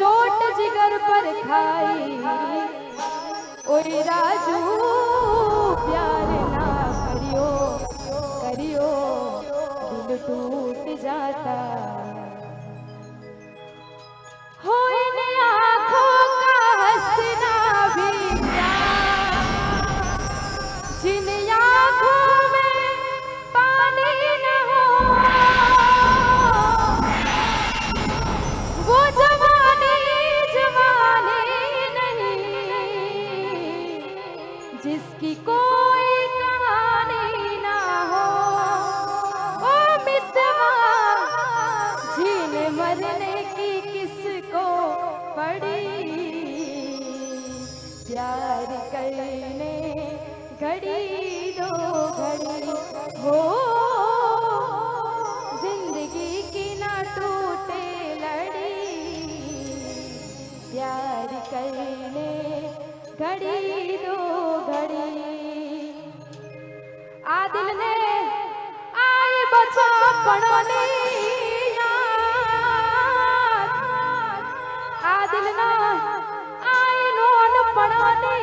चोट जिगर पर खाई ओए राजू प्यार ना करियो करियो दिल टूट जाता होए ने आँखों का हंसना भी जिन आँखों में पानी न हो वो जवानी जवानी नहीं जिसकी कोई कहानी ना हो ओ मितवा जीने मरने की किसको पड़ी प्यार करने घड़ी दो घड़ी हो जिंदगी की ना टूटे लड़ी प्यार करने घड़ी दो घड़ी आ दिल ने आई बचा पड़ोनी आ दिल ना आई नोन पड़ोनी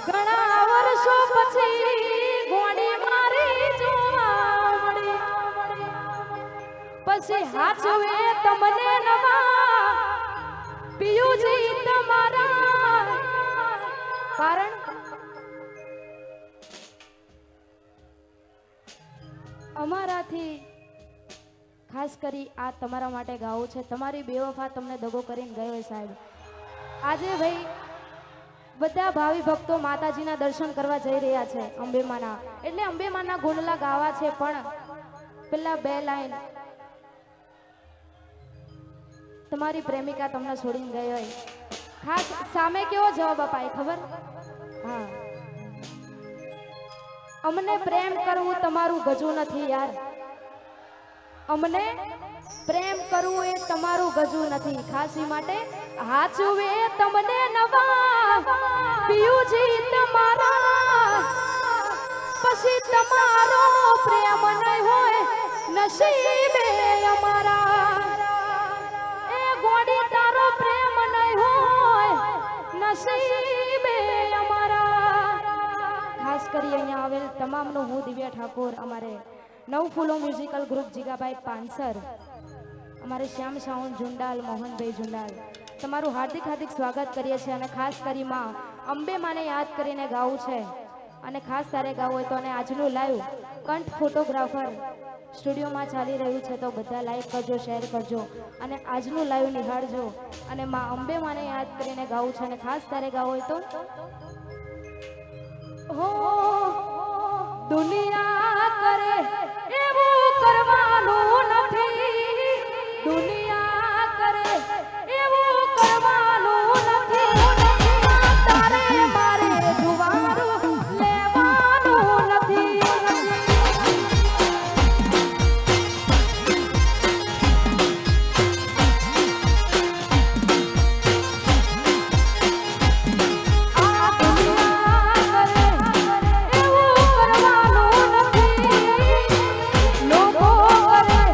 ઘણા વર્ષો પછી ગોળી મારી જોવા મળી પછી હાચવે તમને નવા પિયુજી તમારા કારણ અમારાથી ખાસ કરી આ તમારા માટે ગાવું છે તમારી બેવફા તમને દગો કરીને ગયો સાહેબ આજે ભાઈ બધા ભાવિ ભક્તો માતાજીના દર્શન કરવા જઈ રહ્યા છે અંબેમાના એટલે અંબેમાના ગુણલા ગાવા છે પણ પેલા બે લાઈન તમારી પ્રેમિકા તમને છોડીને ગઈ હોય ખાસ સામે કેવો જવાબ અપાય ખબર હા અમને પ્રેમ કરવું તમારું ગજુ નથી યાર અમને પ્રેમ કરવું એ તમારું ગજુ નથી ખાસ ઈ માટે હાચવે તમને નવા પિયુજી તમારા પછી તમારો પ્રેમ નહીં હોય નસીબે અમારા એ ગોડી તારો પ્રેમ નહીં હોય નસીબે અમારા ખાસ કરી અહીંયા આવેલ તમામનો હું દિવ્યા ઠાકોર અમારે નવ ફૂલો મ્યુઝિકલ ગ્રુપ જીગાભાઈ પાનસર અમારે શ્યામ સાઉન્ડ ઝુંડાલ મોહનભાઈ ઝુંડાલ તમારું હાર્દિક હાર્દિક સ્વાગત કરીએ છીએ અને ખાસ કરી માં અંબે માને યાદ કરીને ગાવું છે અને ખાસ તારે ગાવું હોય તો અને આજનું લાઈવ કંઠ ફોટોગ્રાફર સ્ટુડિયોમાં ચાલી રહ્યું છે તો બધા લાઈક કરજો શેર કરજો અને આજનું લાઈવ નિહાળજો અને માં અંબે માને યાદ કરીને ગાવું છે અને ખાસ તારે ગાવું હોય તો હો દુનિયા કરે એવું કરવાનું નથી દુનિયા કરે એવું કરવાનું નથી તારે મારે જુવારું લેવાનું નથી લોકો કરે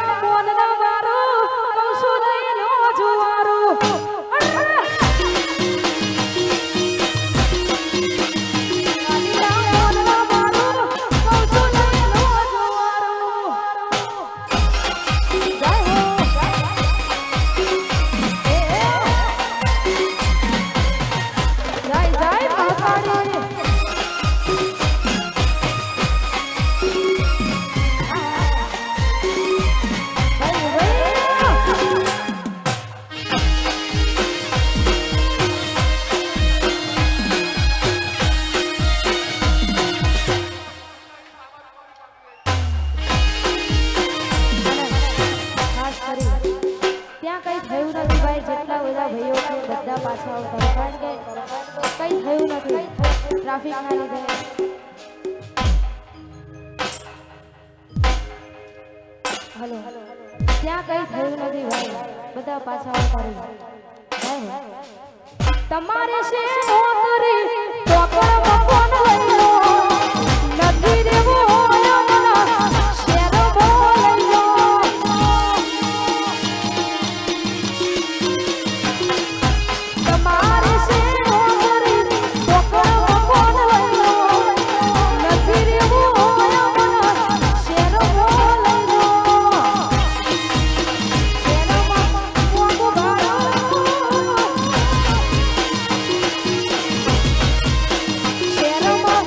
ગાંધીડા મોનના મારો કૌશુ લઈ લો જુવારો ગાંધીડા મોનના મારો કૌશુ લઈ લો જુવારો જય હો જય જય મહાકાળી ત્યાં કઈ થયું નથી ભાઈ જેટલા બધા ભાઈઓ છે બધા પાછા આવતા કારણ કે કઈ થયું નથી ટ્રાફિક ના લીધે હલો ત્યાં કઈ થયું નથી ભાઈ બધા પાછા આવતા તમારે છે નોકરી ટોકર મકોન લઈ લો નથી દેવું હોય શેર લઈ લો તમારે છે નોકરી ટોકર મકોન લઈ લો નથી દેવું હોય શેર લઈ લો શેરમાં મોંઘું ભાડું શેરમાં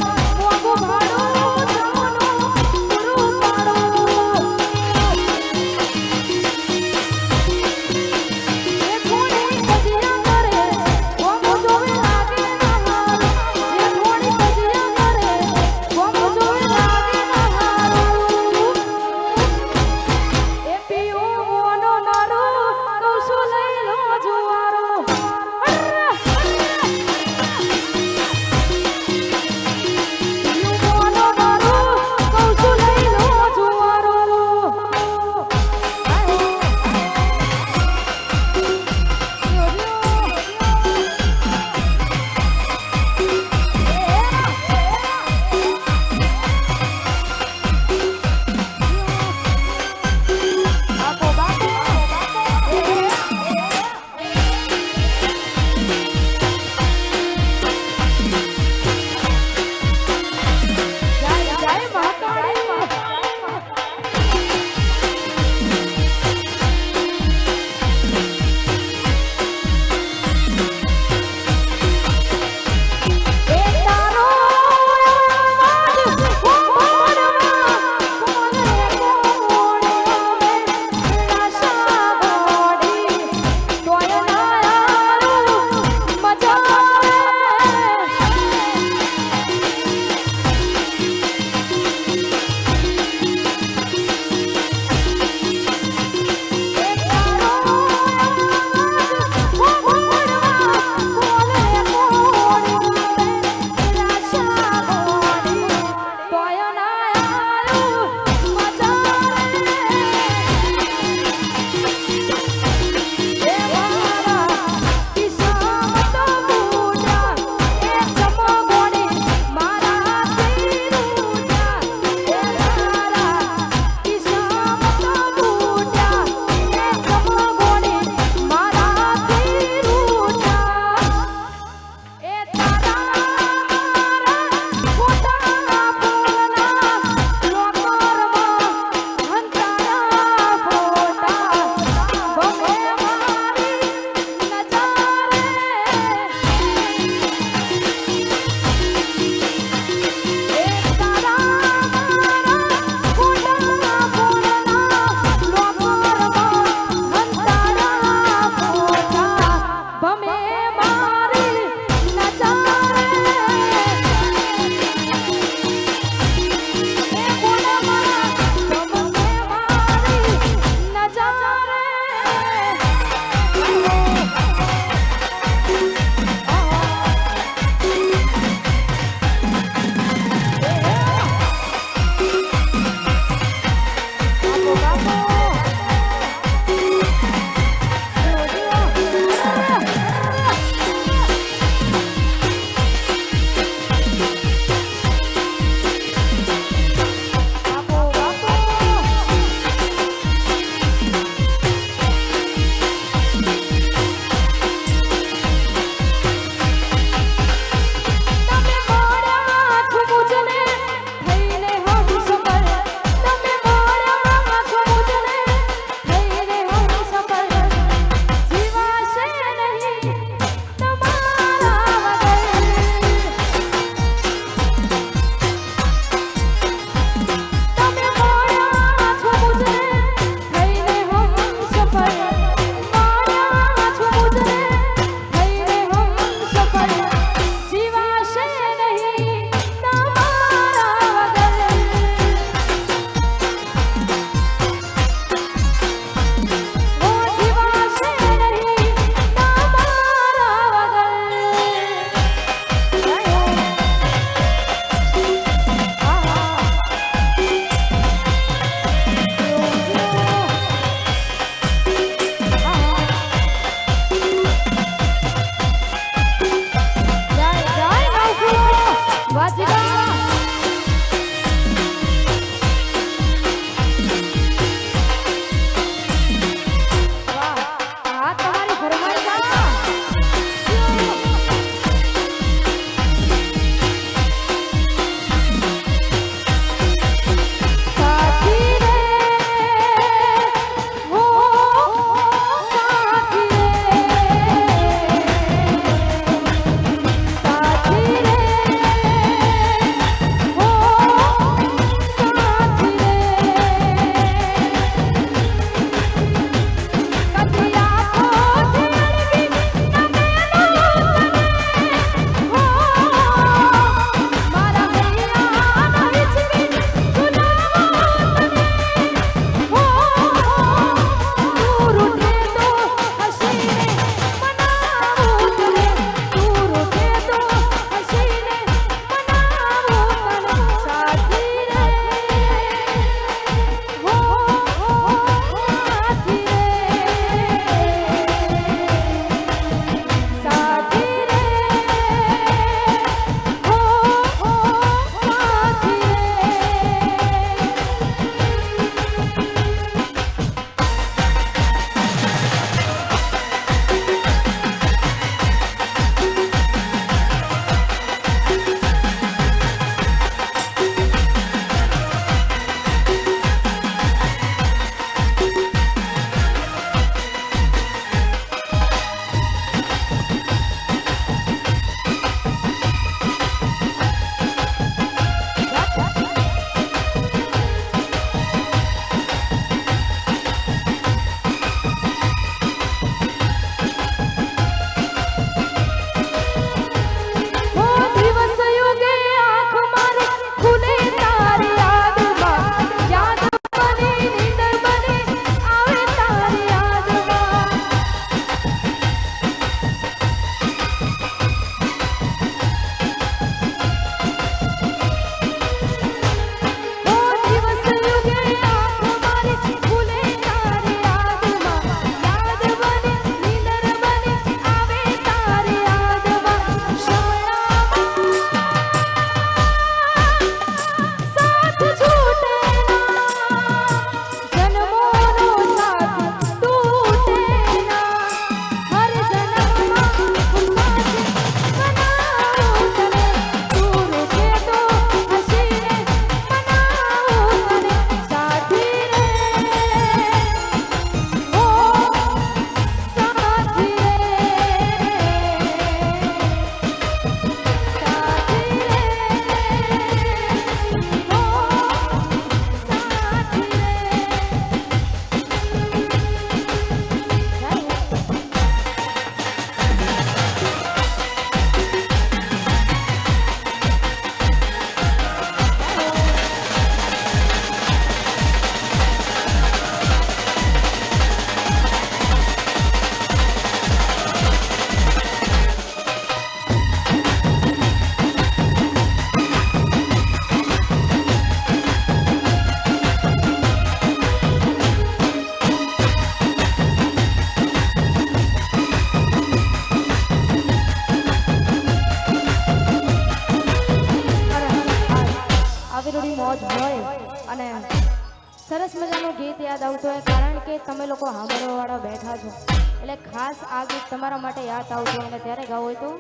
યાદ આવતું હોય કારણ કે તમે લોકો સાંભળવાવાળા બેઠા છો એટલે ખાસ આ ગીત તમારા માટે યાદ આવતું હોય અને ત્યારે ગાવું હોય તો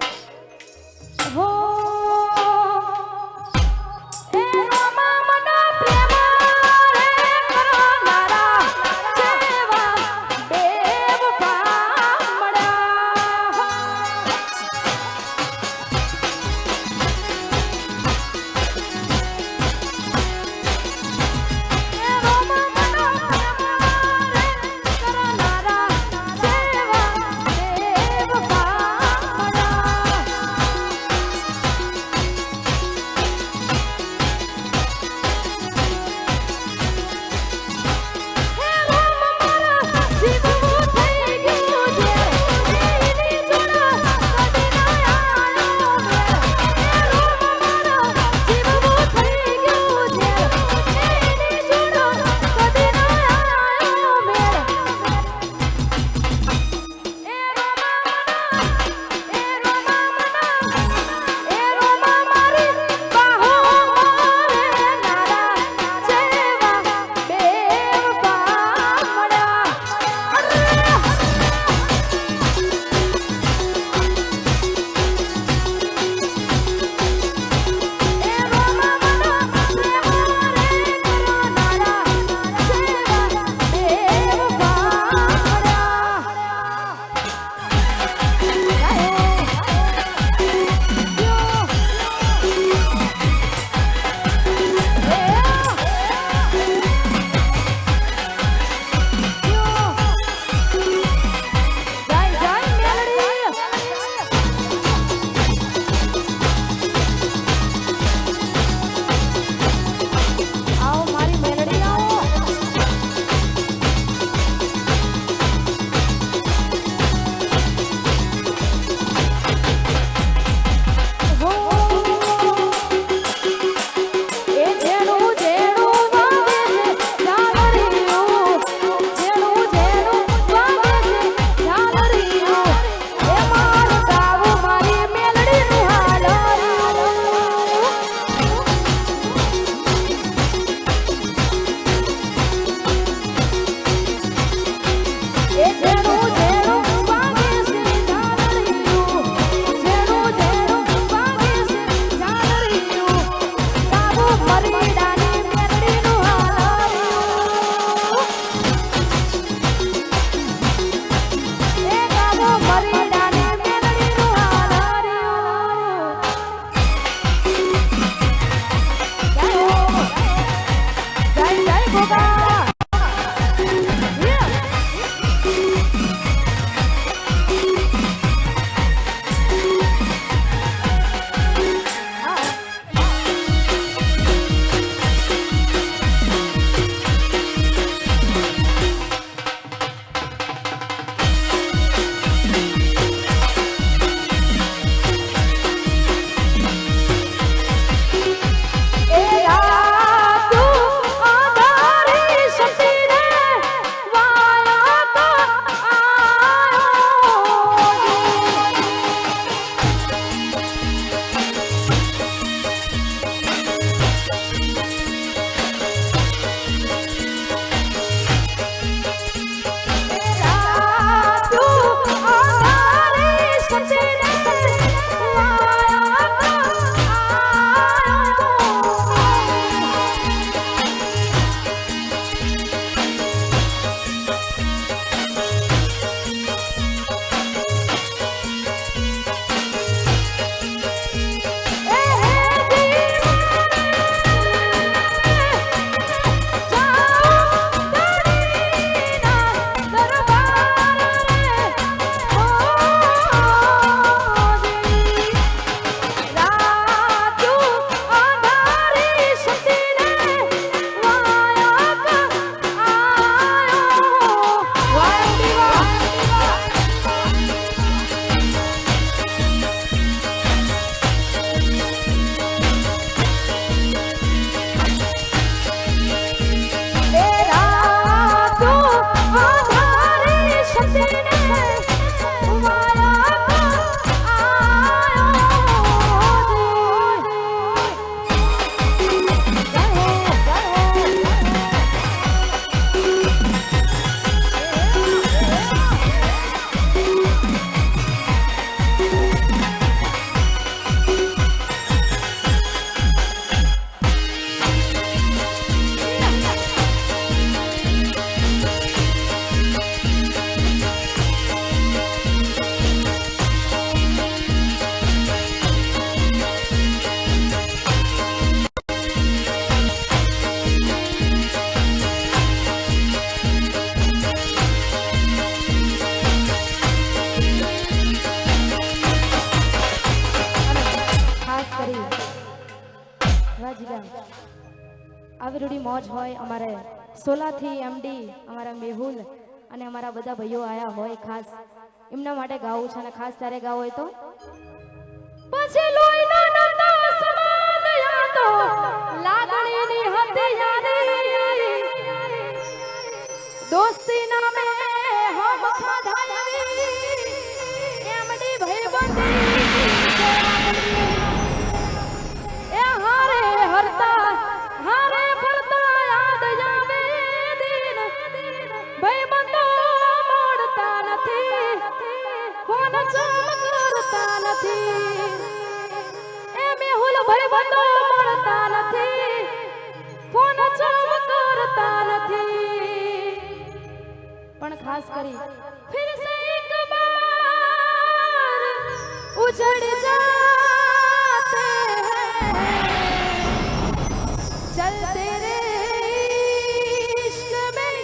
હો એ રોમા મનો પ્રેમ રે કરનારા જેવા બેવફા મળ્યા એ રોમા મનો પ્રેમ રે કરનારા જેવા બેવફા મળ્યા આવી રૂડી મોજ હોય અમારે સોલાથી એમડી અમારા મેહુલ અને અમારા બધા ભાઈઓ આયા હોય ખાસ એમના માટે ગાવું છે અને ખાસ ત્યારે ગાવું હોય તો પછી લોહીનો નંદો સમાન યાદો લાગણીની હતી યારી દોસ્તી નામે હમ ખાધારી એમડી ભાઈબંધી એ હારે હરતા હારે ફરતા યાદ આવે દિન ભાઈબંધો મળતા નથી ફોન ચમ કરતા નથી એ મેહુલ ભાઈબંધો મળતા નથી ફોન ચમ કરતા નથી પણ ખાસ કરી ફિર સે એક બાર ઉજડ જાતે हैं चल तेरे इश्क में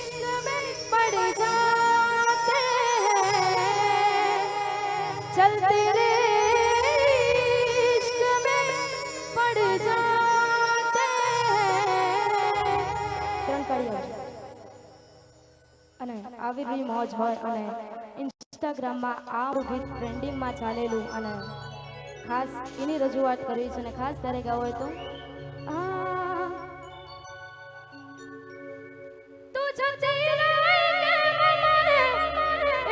पड़ जाते हैं चल तेरे इश्क में पड़ जाते हैं અને આવી બી મોજ હોય અને ઇન્સ્ટાગ્રામમાં આ ગીત ટ્રેન્ડિંગમાં ચાલેલું અને ખાસ એની રજૂઆત કરવી છે અને ખાસ ત્યારે ગાવ હોય તો તું જતી રહી કે મને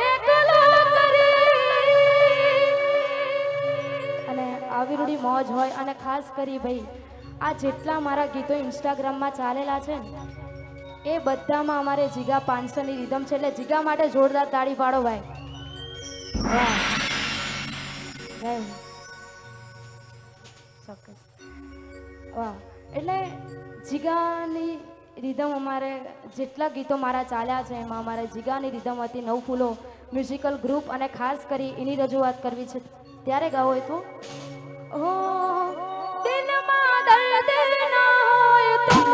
એકલો કરી અને આવી રૂડી મોજ હોય અને ખાસ કરી ભાઈ આ જેટલા મારા ગીતો ઇન્સ્ટાગ્રામમાં ચાલેલા છે ને એ બધામાં અમારે જીગા 500 ની રીધમ છે એટલે જીગા માટે જોરદાર તાળી પાડો ભાઈ વાહ ચોક્કસ વાહ એટલે જીગાની રીધમ અમારે જેટલા ગીતો મારા ચાલ્યા છે એમાં અમારે જીગાની રીધમ હતી નવ ફૂલો મ્યુઝિકલ ગ્રુપ અને ખાસ કરી એની રજૂઆત કરવી છે ત્યારે ગાવો હોય તો દિલમાં દર્દ ના હોય તો